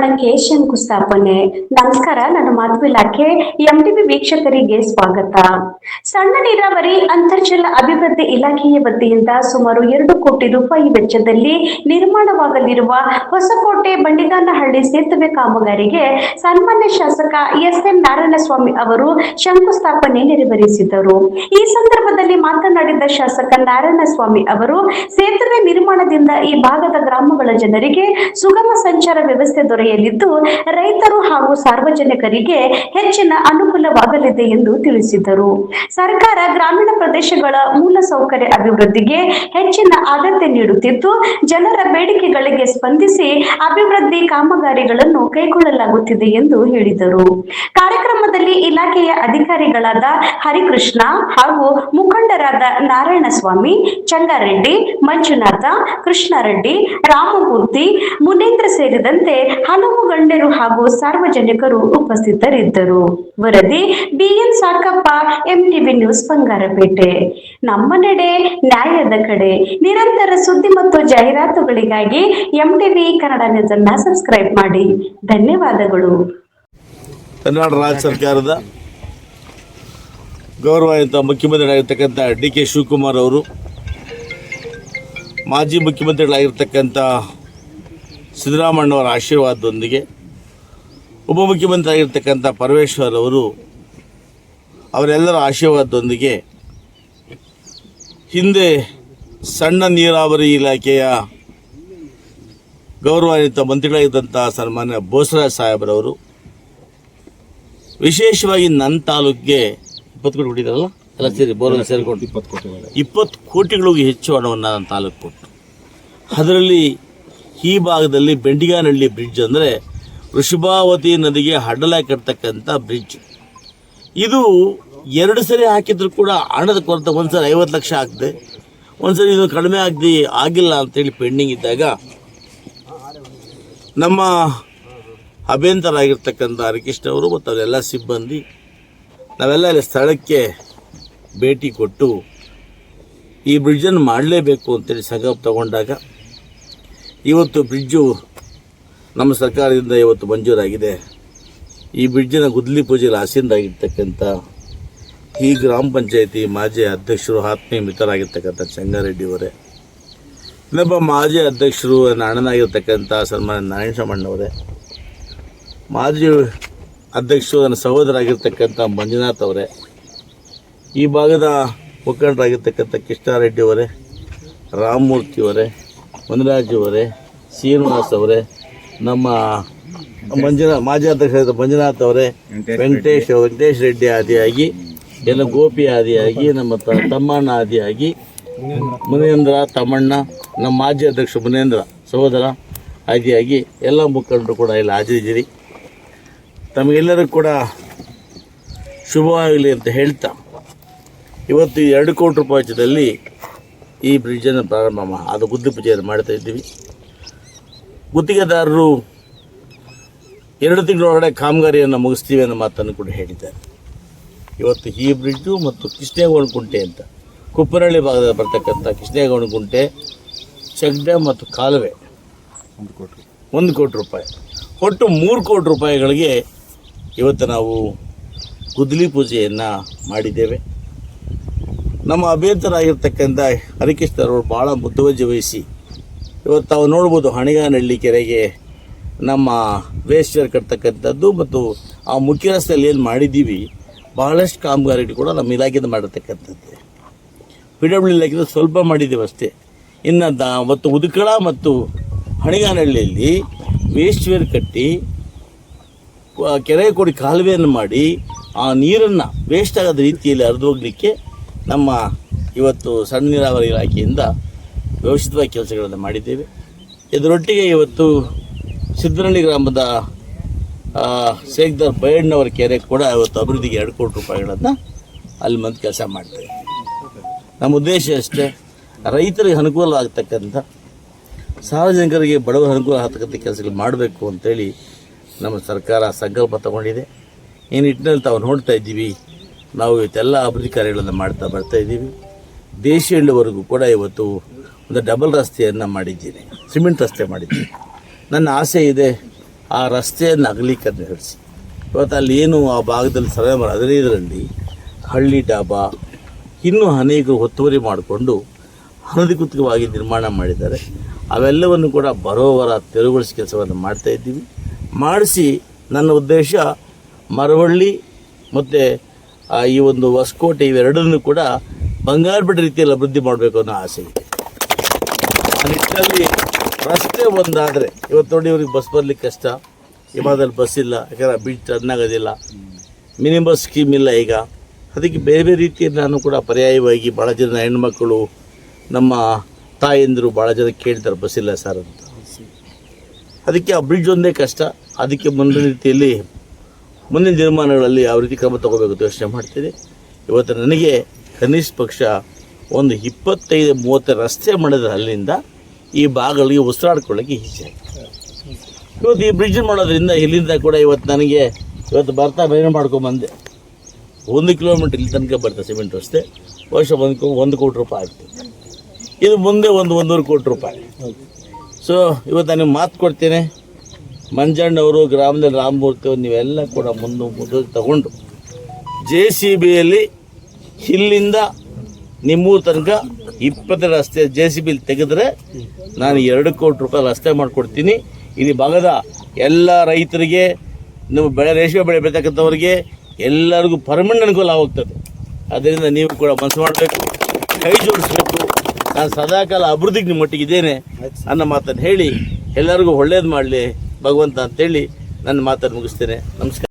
ನಿರ್ಮಾಣಕ್ಕೆ ಶಂಕುಸ್ಥಾಪನೆ. ನಮಸ್ಕಾರ, ನಾನು ಮಾಧವಿ ಲಾಖೆ. ಎಂಟಿವಿ ವೀಕ್ಷಕರಿಗೆ ಸ್ವಾಗತ. ಸಣ್ಣ ನೀರಾವರಿ ಅಂತರ್ಜಲ ಅಭಿವೃದ್ಧಿ ಇಲಾಖೆಯ ವತಿಯಿಂದ ಸುಮಾರು 2 ಕೋಟಿ ರೂಪಾಯಿ ವೆಚ್ಚದಲ್ಲಿ ನಿರ್ಮಾಣವಾಗಲಿರುವ ಹೊಸಕೋಟೆ ಬಂಡಿಗಾನಹಳ್ಳಿ ಸೇತುವೆ ಕಾಮಗಾರಿಗೆ ಸನ್ಮಾನ್ಯ ಶಾಸಕ ಎಸ್.ಎನ್. ನಾರಾಯಣಸ್ವಾಮಿ ಅವರು ಶಂಕುಸ್ಥಾಪನೆ ನೆರವೇರಿಸಿದರು. ಈ ಸಂದರ್ಭದಲ್ಲಿ ಮಾತನಾಡಿದ ಶಾಸಕ ನಾರಾಯಣಸ್ವಾಮಿ ಅವರು, ಸೇತುವೆ ನಿರ್ಮಾಣದಿಂದ ಈ ಭಾಗದ ಗ್ರಾಮಗಳ ಜನರಿಗೆ ಸುಗಮ ಸಂಚಾರ ವ್ಯವಸ್ಥೆ ದೊರೆಯಲಿದ್ದು, ರೈತರು ಹಾಗೂ ಸಾರ್ವಜನಿಕರಿಗೆ ಹೆಚ್ಚಿನ ಅನುಕೂಲವಾಗಲಿದೆ ಎಂದು ತಿಳಿಸಿದರು. ಸರ್ಕಾರ ಗ್ರಾಮೀಣ ಪ್ರದೇಶಗಳ ಮೂಲಸೌಕರ್ಯ ಅಭಿವೃದ್ಧಿಗೆ ಹೆಚ್ಚಿನ ಆದ್ಯತೆ ನೀಡುತ್ತಿದ್ದು, ಜನರ ಬೇಡಿಕೆಗಳಿಗೆ ಸ್ಪಂದಿಸಿ ಅಭಿವೃದ್ಧಿ ಕಾಮಗಾರಿಗಳನ್ನು ಕೈಗೊಳ್ಳಲಾಗುತ್ತಿದೆ ಎಂದು ಹೇಳಿದರು. ಕಾರ್ಯಕ್ರಮದಲ್ಲಿ ಇಲಾಖೆಯ ಅಧಿಕಾರಿಗಳಾದ ಹರಿಕೃಷ್ಣ ಹಾಗೂ ಮುಖಂಡರಾದ ನಾರಾಯಣಸ್ವಾಮಿ, ಚಂಗಾರೆಡ್ಡಿ, ಮಂಜುನಾಥ, ಕೃಷ್ಣಾರೆಡ್ಡಿ, ರಾಮಮೂರ್ತಿ, ಮುನೇಂದ್ರ ಸೇರಿದಂತೆ ಹಲವು ಗಣ್ಯರು ಹಾಗೂ ಸಾರ್ವಜನಿಕರು ಉಪಸ್ಥಿತರಿದ್ದರು. ವರದಿ ಬಿಎನ್ ಸಾಕಪ್ಪ, ಎಂಟಿವಿ ನ್ಯೂಸ್, ಬಂಗಾರಪೇಟೆ. ನಮ್ಮ ನಡೆ ನ್ಯಾಯದ ಕಡೆ. ನಿರಂತರ ಸುದ್ದಿ ಮತ್ತು ಜಾಹೀರಾತುಗಳಿಗಾಗಿ ಎಂಟಿವಿ ಕನ್ನಡ ನ್ಯೂಸ್ ಅನ್ನು ಸಬ್ಸ್ಕ್ರೈಬ್ ಮಾಡಿ. ಧನ್ಯವಾದಗಳು. ಕರ್ನಾಟಕ ರಾಜ್ಯ ಸರ್ಕಾರದ ಗೌರವಾನ್ವಿತ ಮುಖ್ಯಮಂತ್ರಿಗಳಾಗಿರ್ತಕ್ಕಂಥ ಡಿ.ಕೆ. ಶಿವಕುಮಾರ್ ಅವರು, ಮಾಜಿ ಮುಖ್ಯಮಂತ್ರಿಗಳಾಗಿರ್ತಕ್ಕಂಥ ಸಿದ್ದರಾಮಣ್ಣವರ ಆಶೀರ್ವಾದದೊಂದಿಗೆ ಉಪಮುಖ್ಯಮಂತ್ರಿ ಆಗಿರ್ತಕ್ಕಂಥ ಪರಮೇಶ್ವರ್ ಅವರು ಅವರೆಲ್ಲರ ಆಶೀರ್ವಾದದೊಂದಿಗೆ ಹಿಂದೆ ಸಣ್ಣ ನೀರಾವರಿ ಇಲಾಖೆಯ ಗೌರವಾನ್ವಿತ ಮಂತ್ರಿಗಳಾಗಿದ್ದಂಥ ಸನ್ಮಾನ್ಯ ಬೋಸರಾಜ್ ಸಾಹೇಬರವರು ವಿಶೇಷವಾಗಿ ನನ್ನ ತಾಲೂಕಿಗೆ 20 ಕೋಟಿ ಕೊಟ್ಟಿದ್ದಾರಲ್ಲ, ಎಲ್ಲ ಸೇರಿ ಬೋರ್ವೆಲ್ ಸೇರಿಕೊಂಡು 20 ಕೋಟಿಗಳಿಗೂ ಹೆಚ್ಚು ಹಣವನ್ನು ನನ್ನ ತಾಲೂಕು ಕೊಟ್ಟು, ಅದರಲ್ಲಿ ಈ ಭಾಗದಲ್ಲಿ ಬೆಂಡಿಗಾನಹಳ್ಳಿ ಬ್ರಿಡ್ಜ್ ಅಂದರೆ ವೃಷಭಾವತಿ ನದಿಗೆ ಅಡ್ಡಲ ಕಟ್ತಕ್ಕಂಥ ಬ್ರಿಡ್ಜ್. ಇದು 2 ಸರಿ ಹಾಕಿದ್ರು ಕೂಡ ಹಣದ ಕೊರತೆ. ಒಂದು ಸರಿ 50 ಲಕ್ಷ ಹಾಕಿದೆ, ಒಂದು ಸರಿ ಇದು ಕಡಿಮೆ ಆಗಿಲ್ಲ ಅಂತೇಳಿ ಪೆಂಡಿಂಗ್ ಇದ್ದಾಗ ನಮ್ಮ ಅಭಿಯಂತರಾಗಿರ್ತಕ್ಕಂಥ ಹರಿಕೃಷ್ಣ ಅವರು ಮತ್ತು ಅವರೆಲ್ಲ ಸಿಬ್ಬಂದಿ ನಾವೆಲ್ಲ ಇಲ್ಲಿ ಸ್ಥಳಕ್ಕೆ ಭೇಟಿ ಕೊಟ್ಟು ಈ ಬ್ರಿಡ್ಜನ್ನು ಮಾಡಲೇಬೇಕು ಅಂತೇಳಿ ಸಂಕಲ್ಪ ತಗೊಂಡಾಗ ಇವತ್ತು ಬ್ರಿಡ್ಜು ನಮ್ಮ ಸರ್ಕಾರದಿಂದ ಇವತ್ತು ಮಂಜೂರಾಗಿದೆ. ಈ ಬ್ರಿಡ್ಜಿನ ಗುದ್ದಲಿ ಪೂಜೆಯಲ್ಲಿ ಆಸೀನರಾಗಿರ್ತಕ್ಕಂಥ ಈ ಗ್ರಾಮ ಪಂಚಾಯತಿ ಮಾಜಿ ಅಧ್ಯಕ್ಷರು, ಆತ್ಮೀಯ ಮಿತ್ರರಾಗಿರ್ತಕ್ಕಂಥ ಚಂಗಾರೆಡ್ಡಿಯವರೇ, ಇನ್ನೊಬ್ಬ ಮಾಜಿ ಅಧ್ಯಕ್ಷರು, ನನ್ನ ಅಣ್ಣನಾಗಿರ್ತಕ್ಕಂಥ ಸನ್ಮಾನ್ಯ ನಾರಾಯಣಸ್ವಾಮಣ್ಣವರೇ, ಮಾಜಿ ಅಧ್ಯಕ್ಷರು ನನ್ನ ಸಹೋದರಾಗಿರ್ತಕ್ಕಂಥ ಮಂಜುನಾಥ್ ಅವರೇ, ಈ ಭಾಗದ ಮುಖಂಡರಾಗಿರ್ತಕ್ಕಂಥ ಕೃಷ್ಣಾರೆಡ್ಡಿಯವರೇ, ರಾಮಮೂರ್ತಿಯವರೇ, ಮುನಿರಾಜ್ ಅವರೇ, ಶ್ರೀನಿವಾಸ್ ಅವರೇ, ನಮ್ಮ ಮಾಜಿ ಅಧ್ಯಕ್ಷರಾದ ಮಂಜುನಾಥ್ ಅವರೇ, ವೆಂಕಟೇಶ್ ರೆಡ್ಡಿ ಆದಿಯಾಗಿ, ಎಲ್ಲ ಗೋಪಿ ಆದಿಯಾಗಿ, ನಮ್ಮ ತಮ್ಮಣ್ಣ ಆದಿಯಾಗಿ, ಮುನೇಂದ್ರ ತಮ್ಮಣ್ಣ, ನಮ್ಮ ಮಾಜಿ ಅಧ್ಯಕ್ಷ ಮುನೇಂದ್ರ ಸಹೋದರ ಆದಿಯಾಗಿ ಎಲ್ಲ ಮುಖಂಡರು ಕೂಡ ಇಲ್ಲಿ ಹಾಜರಿದ್ದೀರಿ. ತಮಗೆಲ್ಲರಿಗೂ ಕೂಡ ಶುಭವಾಗಲಿ ಅಂತ ಹೇಳ್ತಾ ಇವತ್ತು 2 ಕೋಟಿ ರೂಪಾಯಿ ವೆಚ್ಚದಲ್ಲಿ ಈ ಬ್ರಿಡ್ಜನ್ನು ಅದು ಗುದ್ದಲಿ ಪೂಜೆಯನ್ನು ಮಾಡ್ತಾ ಇದ್ದೀವಿ. ಗುತ್ತಿಗೆದಾರರು 2 ತಿಂಗಳೊಳಗಡೆ ಕಾಮಗಾರಿಯನ್ನು ಮುಗಿಸ್ತೀವಿ ಅನ್ನೋ ಮಾತನ್ನು ಕೂಡ ಹೇಳಿದ್ದಾರೆ. ಇವತ್ತು ಈ ಬ್ರಿಡ್ಜು ಮತ್ತು ಕೃಷ್ಣೇಗೌಡಕುಂಟೆ ಅಂತ ಕುಪ್ಪನಹಳ್ಳಿ ಭಾಗದಲ್ಲಿ ಬರ್ತಕ್ಕಂಥ ಕೃಷ್ಣೇಗೌಡಕುಂಟೆ ಚೆಕ್ ಡ್ಯಾಮ್ ಮತ್ತು ಕಾಲುವೆ 1 ಕೋಟಿ ರೂಪಾಯಿ, ಒಟ್ಟು 3 ಕೋಟಿ ರೂಪಾಯಿಗಳಿಗೆ ಇವತ್ತು ನಾವು ಗುದ್ದಲಿ ಪೂಜೆಯನ್ನು ಮಾಡಿದ್ದೇವೆ. ನಮ್ಮ ಅಭ್ಯಂತರಾಗಿರ್ತಕ್ಕಂಥ ಹರಿಕೃಷ್ಣರವರು ಭಾಳ ಮುತುವರ್ಜಿ ವಹಿಸಿ ಇವತ್ತು ತಾವು ನೋಡ್ಬೋದು ಹಣಿಗಾನಹಳ್ಳಿ ಕೆರೆಗೆ ನಮ್ಮ ವೇಸ್ಟ್ ವೇರ್ ಕಟ್ತಕ್ಕಂಥದ್ದು ಮತ್ತು ಆ ಮುಖ್ಯ ರಸ್ತೆಯಲ್ಲಿ ಏನು ಮಾಡಿದ್ದೀವಿ ಭಾಳಷ್ಟು ಕಾಮಗಾರಿ ಕೂಡ ನಮ್ಮ ಇಲಾಖೆಯಿಂದ ಮಾಡಿರ್ತಕ್ಕಂಥದ್ದು. PWD ಇಲಾಖೆಯಿಂದ ಸ್ವಲ್ಪ ಮಾಡಿದ್ದೀವಿ ಅಷ್ಟೇ. ಇನ್ನು ಮತ್ತು ಉದಕಳ ಮತ್ತು ಹಣಿಗಾನಹಳ್ಳಿಯಲ್ಲಿ ವೇಸ್ಟ್ ವೇರ್ ಕಟ್ಟಿ ಕೆರೆ ಕೊಡಿ ಕಾಲುವೆಯನ್ನು ಮಾಡಿ ಆ ನೀರನ್ನು ವೇಸ್ಟ್ ಆಗದ ರೀತಿಯಲ್ಲಿ ಹರಿದೋಗ್ಲಿಕ್ಕೆ ನಮ್ಮ ಇವತ್ತು ಸಣ್ಣ ನೀರಾವರಿ ಇಲಾಖೆಯಿಂದ ವ್ಯವಸ್ಥಿತವಾಗಿ ಕೆಲಸಗಳನ್ನು ಮಾಡಿದ್ದೇವೆ. ಇದರೊಟ್ಟಿಗೆ ಇವತ್ತು ಸಿದ್ದನಹಳ್ಳಿ ಗ್ರಾಮದ ಶೇಖದಾರ್ ಬೈಯಣ್ಣವರ ಕೆರೆ ಕೂಡ ಇವತ್ತು ಅಭಿವೃದ್ಧಿಗೆ 2 ಕೋಟಿ ರೂಪಾಯಿಗಳನ್ನು ಅಲ್ಲಿ ಬಂದು ಕೆಲಸ ಮಾಡ್ತೇವೆ. ನಮ್ಮ ಉದ್ದೇಶ ಅಷ್ಟೇ, ರೈತರಿಗೆ ಅನುಕೂಲ ಆಗ್ತಕ್ಕಂಥ, ಸಾರ್ವಜನಿಕರಿಗೆ ಬಡವರ ಅನುಕೂಲ ಆಗ್ತಕ್ಕಂಥ ಕೆಲಸಗಳು ಮಾಡಬೇಕು ಅಂತೇಳಿ ನಮ್ಮ ಸರ್ಕಾರ ಸಂಕಲ್ಪ ತಗೊಂಡಿದೆ. ಈ ನಿಟ್ಟಿನಲ್ಲಿ ತಾವು ನೋಡ್ತಾ ಇದ್ದೀವಿ, ನಾವು ಇವತ್ತೆಲ್ಲ ಅಭಿವೃದ್ಧಿ ಕಾರ್ಯಗಳನ್ನು ಮಾಡ್ತಾ ಬರ್ತಾಯಿದ್ದೀವಿ. ದೇಶಿಹಳ್ಳಿವರೆಗೂ ಕೂಡ ಇವತ್ತು ಒಂದು ಡಬಲ್ ರಸ್ತೆಯನ್ನು ಮಾಡಿದ್ದೀನಿ, ಸಿಮೆಂಟ್ ರಸ್ತೆ ಮಾಡಿದ್ದೀನಿ. ನನ್ನ ಆಸೆ ಇದೆ ಆ ರಸ್ತೆಯನ್ನು ಅಗಲೀಕರಣಗೊಳಿಸಿ ಇವತ್ತು ಅಲ್ಲಿ ಏನು ಆ ಭಾಗದಲ್ಲಿ 15ರಲ್ಲಿ ಹಳ್ಳಿ ಡಾಬಾ ಇನ್ನೂ ಅನೇಕರು ಒತ್ತುವರಿ ಮಾಡಿಕೊಂಡು ಅನಧಿಕೃತವಾಗಿ ನಿರ್ಮಾಣ ಮಾಡಿದ್ದಾರೆ. ಅವೆಲ್ಲವನ್ನು ಕೂಡ ಬರೋವರ ತೆರವುಗೊಳಿಸಿ ಕೆಲಸವನ್ನು ಮಾಡ್ತಾಯಿದ್ದೀವಿ. ಮಾಡಿಸಿ ನನ್ನ ಉದ್ದೇಶ ಮರವಳ್ಳಿ ಮತ್ತು ಈ ಒಂದು ಹೊಸಕೋಟೆ ಇವೆರಡನ್ನೂ ಕೂಡ ಬಂಗಾರಪೇಟೆ ರೀತಿಯಲ್ಲಿ ಅಭಿವೃದ್ಧಿ ಮಾಡಬೇಕು ಅನ್ನೋ ಆಸೆ ಇದೆ. ಆ ನಿಟ್ಟಿನಲ್ಲಿ ರಸ್ತೆ ಒಂದಾದರೆ ಇವತ್ತು ನೋಡಿ ಇವ್ರಿಗೆ ಬಸ್ ಬರಲಿಕ್ಕೆ ಕಷ್ಟ. ಹಿಮಾದಲ್ಲಿ ಬಸ್ ಇಲ್ಲ, ಯಾಕಂದರೆ ಬೀಚ್ ರನ್ ಆಗೋದಿಲ್ಲ, ಮಿನಿ ಬಸ್ ಸ್ಕೀಮ್ ಇಲ್ಲ. ಈಗ ಅದಕ್ಕೆ ಬೇರೆ ಬೇರೆ ರೀತಿಯಲ್ಲಿ ನಾನು ಕೂಡ ಪರ್ಯಾಯವಾಗಿ ಭಾಳ ಜನ ಹೆಣ್ಮಕ್ಕಳು ನಮ್ಮ ತಾಯಂದಿರು ಭಾಳ ಜನ ಕೇಳ್ತಾರೆ ಬಸ್ ಇಲ್ಲ ಸರ್ ಅಂತ. ಅದಕ್ಕೆ ಆ ಬ್ರಿಡ್ಜ್ ಒಂದೇ ಕಷ್ಟ. ಅದಕ್ಕೆ ಮುಂದಿನ ರೀತಿಯಲ್ಲಿ ಮುಂದಿನ ದಿನಮಾನಗಳಲ್ಲಿ ಯಾವ ರೀತಿ ಕ್ರಮ ತಗೋಬೇಕು ಅಂತ ಯೋಚನೆ ಮಾಡ್ತೀನಿ. ಇವತ್ತು ನನಗೆ ಕನಿಷ್ಠ ಪಕ್ಷ ಒಂದು 25-30 ರಸ್ತೆ ಮಾಡಿದ್ರೆ ಅಲ್ಲಿಂದ ಈ ಭಾಗಗಳಿಗೆ ಉಸಿರಾಡ್ಕೊಳ್ಳೋಕ್ಕೆ ಈಸಿ ಆಗಿದೆ. ಇವತ್ತು ಈ ಬ್ರಿಡ್ಜ್ ಮಾಡೋದ್ರಿಂದ ಇಲ್ಲಿಂದ ಕೂಡ ಇವತ್ತು ನನಗೆ ಇವತ್ತು ಬರ್ತಾ ಬೇರೆ ಮಾಡ್ಕೊಂಬಂದೆ. 1 ಕಿಲೋಮೀಟ್ರ್ ಇಲ್ಲಿ ತನಕ ಬರ್ತದೆ ಸಿಮೆಂಟ್ ರಸ್ತೆ. ವರ್ಷ 1 ಕೋಟಿ ರೂಪಾಯಿ ಆಗ್ತದೆ. ಇದು ಮುಂದೆ 1-1.5 ಕೋಟಿ ರೂಪಾಯಿ. ಸೊ ಇವತ್ತು ನಾನು ಮಾತು ಕೊಡ್ತೇನೆ, ಮಂಜಣ್ಣವರು ಗ್ರಾಮದಲ್ಲಿ ರಾಮಮೂರ್ತಿ ಅವರು ನೀವೆಲ್ಲ ಕೂಡ ಮುಂದೆ ತಗೊಂಡು JCBಯಲ್ಲಿ ಇಲ್ಲಿಂದ ನಿಮ್ಮೂರು ತನಕ 20 ರಸ್ತೆ JCB ತೆಗೆದ್ರೆ ನಾನು 2 ಕೋಟಿ ರೂಪಾಯಿ ರಸ್ತೆ ಮಾಡಿಕೊಡ್ತೀನಿ. ಇಲ್ಲಿ ಭಾಗದ ಎಲ್ಲ ರೈತರಿಗೆ, ನೀವು ರೇಷ್ಮೆ ಬೆಳೆ ಬೆಳೀತಕ್ಕಂಥವ್ರಿಗೆ ಎಲ್ಲರಿಗೂ ಪರ್ಮನೆಂಟ್ ಅನುಕೂಲ ಆಗೋಗ್ತದೆ. ಅದರಿಂದ ನೀವು ಕೂಡ ಮನಸ್ಸು ಮಾಡಬೇಕು, ಕೈ ಜೋಡಿಸ್ಬೇಕು. ನಾನು ಸದಾಕಾಲ ಅಭಿವೃದ್ಧಿಗೆ ನಿಮ್ಮ ಮಟ್ಟಿಗಿದ್ದೇನೆ ಅನ್ನೋ ಮಾತನ್ನು ಹೇಳಿ ಎಲ್ಲರಿಗೂ ಒಳ್ಳೇದು ಮಾಡಲಿ ಭಗವಂತ ಅಂತೇಳಿ ನನ್ನ ಮಾತನ್ನು ಮುಗಿಸ್ತೇನೆ. ನಮಸ್ಕಾರ.